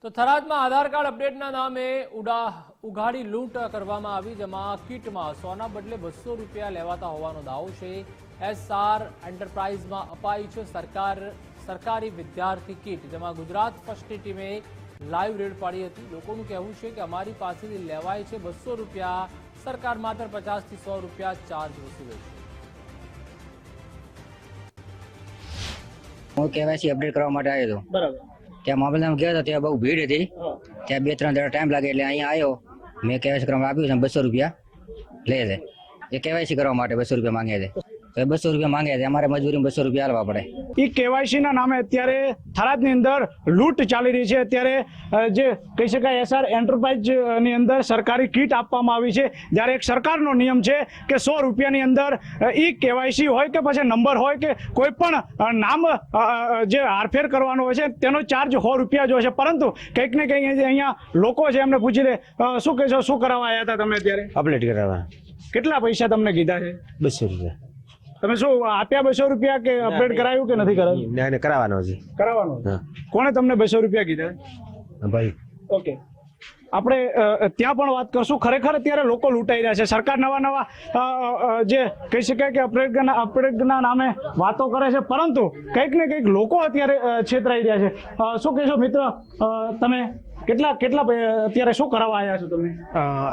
તો થરાદમાં આધાર કાર્ડ અપડેટના નામે ઉઘાડી લૂંટ કરવામાં આવી, જેમાં કીટમાં 100ના બદલે 200 રૂપિયા લેવાતા હોવાનો દાવો છે। એસઆર એન્ટરપ્રાઇઝમાં અપાઈ છે સરકારી વિદ્યાર્થી કીટ, જેમાં ગુજરાત ફર્સ્ટની ટીમે લાઈવ રેડ પાડી હતી। લોકોનું કહેવું છે કે અમારી પાસેથી લેવાય છે 200 રૂપિયા, સરકાર માત્ર 50 થી 100 રૂપિયા ચાર્જ વસૂલે છે। હું કેવાયસી અપડેટ કરવા માટે આવ્યો હતો। બરાબર। ત્યાં મામલતદાર ગયો હતો, ત્યાં બહુ ભીડ હતી, ત્યાં 2-3 દાડા ટાઈમ લાગે એટલે અહીંયા આવ્યો। મેં કેવાયસી કરવા આપ્યું છે, 200 રૂપિયા લે છે। એ કેવાયસી કરવા માટે 200 રૂપિયા માંગે છે, તો 200 રૂપિયા માંગે છે, અમારે મજૂરી 200 રૂપિયા આલવા પડે। એ કેવાયસી ના નામે અત્યારે થરાદની અંદર લૂંટ ચાલી રહી છે। અત્યારે જે કહી શકાય એસઆર એન્ટરપ્રાઇઝ ની અંદર સરકારી કીટ આપવામાં આવી છે, જ્યારે એક સરકારનો નિયમ છે કે 100 રૂપિયાની અંદર ઈ કેવાયસી હોય કે પછી નંબર હોય કે કોઈ પણ નામ જે હારફેર કરવાનો હોય છે તેનો ચાર્જ 100 રૂપિયા જ હોય છે। પરંતુ કંઈક ને કંઈક અહીંયા લોકો છે એમને પૂછી લે, શું કહેશો, શું કરાવવા આવ્યા હતા તમે અત્યારે? અપડેટ કરાવવા। કેટલા પૈસા તમને કીધા છે? 200 રૂપિયા। તમે શું આપ્યા 200 રૂપિયા કે અપડેટ કરાવ્યું કે નથી કરાવ્યું? ના, કરાવવાનો છે। કરાવવાનો? કોણે તમને 200 રૂપિયા કીધા? ભાઈ। ઓકે, આપણે ત્યાં પણ વાત કરશું। ખરેખર અત્યારે લોકો લૂંટાઈ રહ્યા છે। સરકાર નવા જે કહી શકાય કે અપડેટના નામે વાતો કરે છે, પરંતુ કંઈક ને કંઈક લોકો અત્યારે છેતરાઈ રહ્યા છે। શું કહેશો મિત્ર, તમે કેટલા અત્યારે શું કરાવવા આવ્યા છો તમે?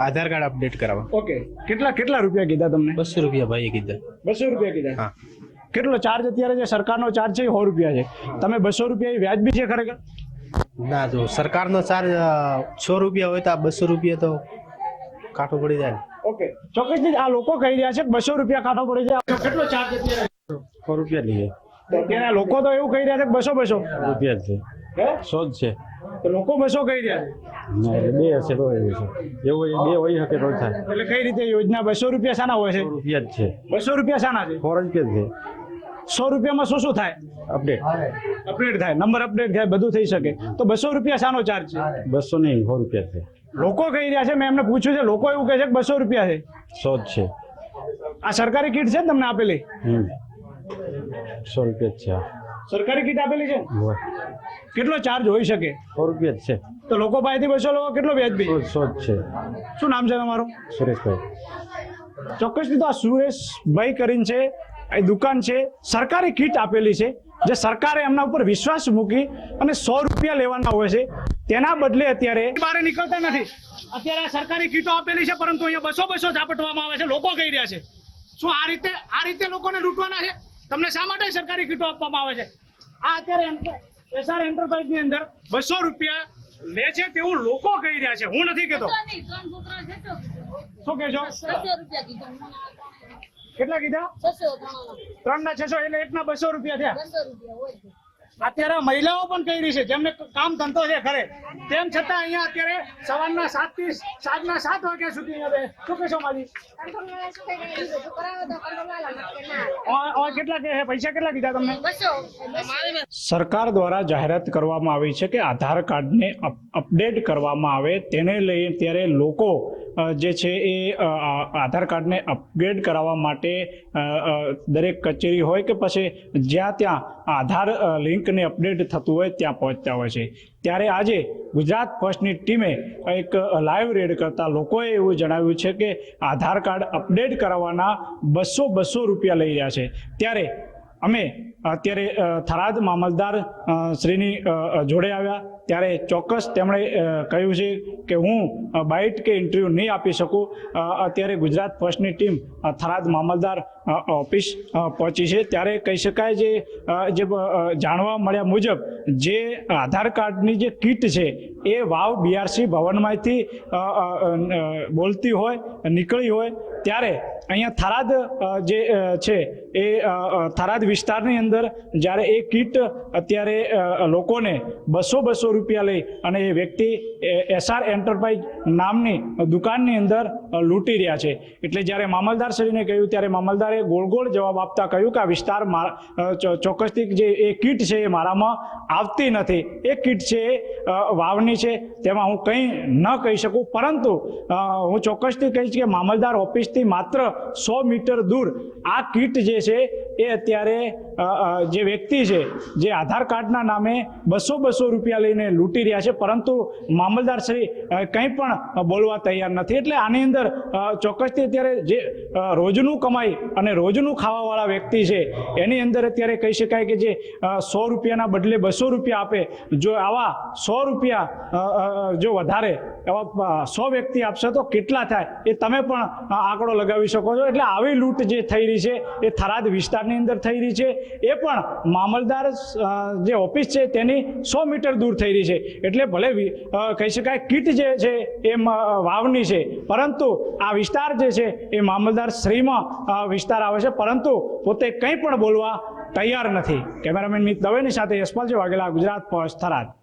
આધાર કાર્ડ અપડેટ કરાવવા। ઓકે, કેટલા રૂપિયા કીધા તમને? 200 રૂપિયા ભાઈએ કીધા। 200 રૂપિયા કીધા? હા। કેટલો ચાર્જ અત્યારે જે સરકારનો ચાર્જ છે 100 રૂપિયા છે, તમે 200 રૂપિયા વ્યાજબી છે ખરેખર? ના, જો સરકારનો ચાર્જ 100 રૂપિયા હોય તો આ 200 રૂપિયા તો કાઠું પડી જાય। ઓકે, ચોક્કસથી આ લોકો કહી રહ્યા છે કે 200 રૂપિયા કાઠો પડી જાય। કેટલો ચાર્જ અત્યારે? 100 રૂપિયા લઈએ। અત્યારે લોકો તો એવું કહી રહ્યા છે કે 200 રૂપિયા જ છે, હે 100 જ છે। તો લોકો 200 કહી રહ્યા છે? ના, એટલે 2 હશે તો એવું છે, એવું 2 હોઈ શકે તો થાય। એટલે કઈ રીતે યોજના 200 રૂપિયા શાના હોય છે? 100 રૂપિયા જ છે। 200 રૂપિયા શાના છે? 100 રૂપિયા જ છે। 100 રૂપિયામાં શું થાય? અપડેટ થાય, નંબર અપડેટ થાય, બધું થઈ શકે। તો 200 રૂપિયા શાનો ચાર્જ છે? 200 નહીં, 100 રૂપિયા છે। લોકો કહી રહ્યા છે, મેં એમને પૂછ્યું છે, લોકો એવું કહે છે કે 200 રૂપિયા છે। 100 જ છે। આ સરકારી કીટ છે ને તમને આપેલી? 100 રૂપિયા જ છે। સરકારી કીટ આપેલી છે? કેટલો ચાર્જ હોઈ શકે? 100 રૂપિયા જ છે। તો લોકો પાસેથી 200 લો, કેટલો વ્યાજબી? 100 જ છે। શું નામ છે તમારું? સુરેશભાઈ। ચોક્કસથી તો આ સુરેશભાઈ કરીને છે, એ દુકાન છે, સરકારી કીટ આપેલી છે, જે સરકારે એમના ઉપર વિશ્વાસ મૂકી અને 100 રૂપિયા લેવાના હોય છે, તેના બદલે અત્યારે બહાર નીકળતા નથી। અત્યારે આ સરકારી કીટો આપેલી છે, પરંતુ અહીંયા 200 ઝાપટવામાં આવે છે। લોકો કહી રહ્યા છે, શું આ રીતે લોકોને લૂંટવાના છે? તમને શા માટે સરકારી કીટો આપવામાં આવે છે? આ અત્યારે એસઆર એન્ટરપ્રાઇઝની અંદર 200 રૂપિયા લે છે તેવું લોકો કહી રહ્યા છે, હું નથી કહેતો। શું કહેશો? કેટલા કીધા? 3 ના 600 એટલે 1 ના 200 રૂપિયા થયા। અત્યારે મહિલાઓ પણ કહી રહી છે, જેમને કામ ધંધો છે ખરે, તેમ છતાં અહીંયા અત્યારે સવારના 7 થી સાંજના 7 વાગ્યા સુધી અહીંયા શું કહેશો માજી? કેટલા કે પૈસા કેટલા કીધા તમને? સરકાર દ્વારા જાહેરાત કરવામાં આવી છે કે આધાર કાર્ડને અપડેટ કરવામાં આવે, તેને લઈ ત્યારે લોકો જે છે એ આધાર કાર્ડને અપગ્રેડ કરાવવા માટે દરેક કચેરી હોય કે પછી જ્યાં ત્યાં આધાર લિંકને અપડેટ થતું હોય ત્યાં પહોંચતા હોય છે। ત્યારે આજે ગુજરાત ફર્સ્ટની ટીમે એક લાઈવ રેડ કરતા લોકોએ એવું જણાવ્યું છે કે આધાર કાર્ડ અપડેટ કરાવવાના 200 રૂપિયા લઈ રહ્યા છે। ત્યારે અમે અત્યારે થરાદ મામલતદાર શ્રીની જોડે આવ્યા, ત્યારે ચોક્કસ તેમણે કહ્યું છે કે હું બાઇટ કે ઇન્ટરવ્યૂ નહીં આપી શકું। અત્યારે ગુજરાત ફર્સ્ટની ટીમ થરાદ મામલતદાર ઓફિસ પહોંચી છે, ત્યારે કહી શકાય જે જાણવા મળ્યા મુજબ જે આધાર કાર્ડની જે કીટ છે એ વાવ બીઆરસી ભવનમાંથી બોલતી હોય, નીકળી હોય, ત્યારે અહીંયા થરાદ જે છે એ થરાદ વિસ્તારની અંદર જ્યારે એ કીટ અત્યારે લોકોને 200 રૂપિયા લઈ અને એ વ્યક્તિ એસઆર એન્ટરપ્રાઇઝ નામની દુકાનની અંદર લૂંટી રહ્યા છે। એટલે જ્યારે મામલદારશ્રીને કહ્યું ત્યારે મામલદારે મામલતદારે ગોળ ગોળ જવાબ આપતા કહ્યું કે આ વિસ્તાર ચોક્કસથી જે એ કીટ છે એ મારામાં આવતી નથી. એ કીટ છે વાવની છે, તેમાં હું કંઈ ન કહી શકું, પરંતુ હું ચોક્કસથી કહીશ કે મામલતદાર ઓફિસથી માત્ર 100 મીટર દૂર આ કીટ જે છે એ અત્યારે જે વ્યક્તિ છે જે આધાર કાર્ડના નામે 200 રૂપિયા લઈને લૂંટી રહ્યા છે, પરંતુ મામલતદાર શ્રી કંઈ પણ બોલવા તૈયાર નથી. એટલે આની અંદર ચોક્કસથી અત્યારે જે રોજનું કમાઈ અને રોજનું ખાવાવાળા વ્યક્તિ છે એની અંદર અત્યારે કહી શકાય કે જે 100 રૂપિયાના બદલે 200 રૂપિયા આપે, જો આવા 100 રૂપિયા જો વધારે એવા 100 વ્યક્તિ આપશે તો કેટલા થાય એ તમે પણ આંકડો લગાવી શકો છો. એટલે આવી લૂંટ જે થઈ રહી છે એ થરાદ વિસ્તારની અંદર થઈ રહી છે, એ પણ મામલતદાર જે ઓફિસ છે તેની 100 મીટર દૂર થઈ રહી છે. એટલે ભલે કહી શકાય કીટ જે છે એ વાવની છે, પરંતુ આ વિસ્તાર જે છે એ મામલતદાર શ્રીમાં વિસ્તાર આવે છે, પરંતુ પોતે કંઈ પણ બોલવા તૈયાર નથી. કેમેરામેન મિત દવેની સાથે યશપાલજી વાઘેલા, ગુજરાત પોસ્ટ, થરાદ.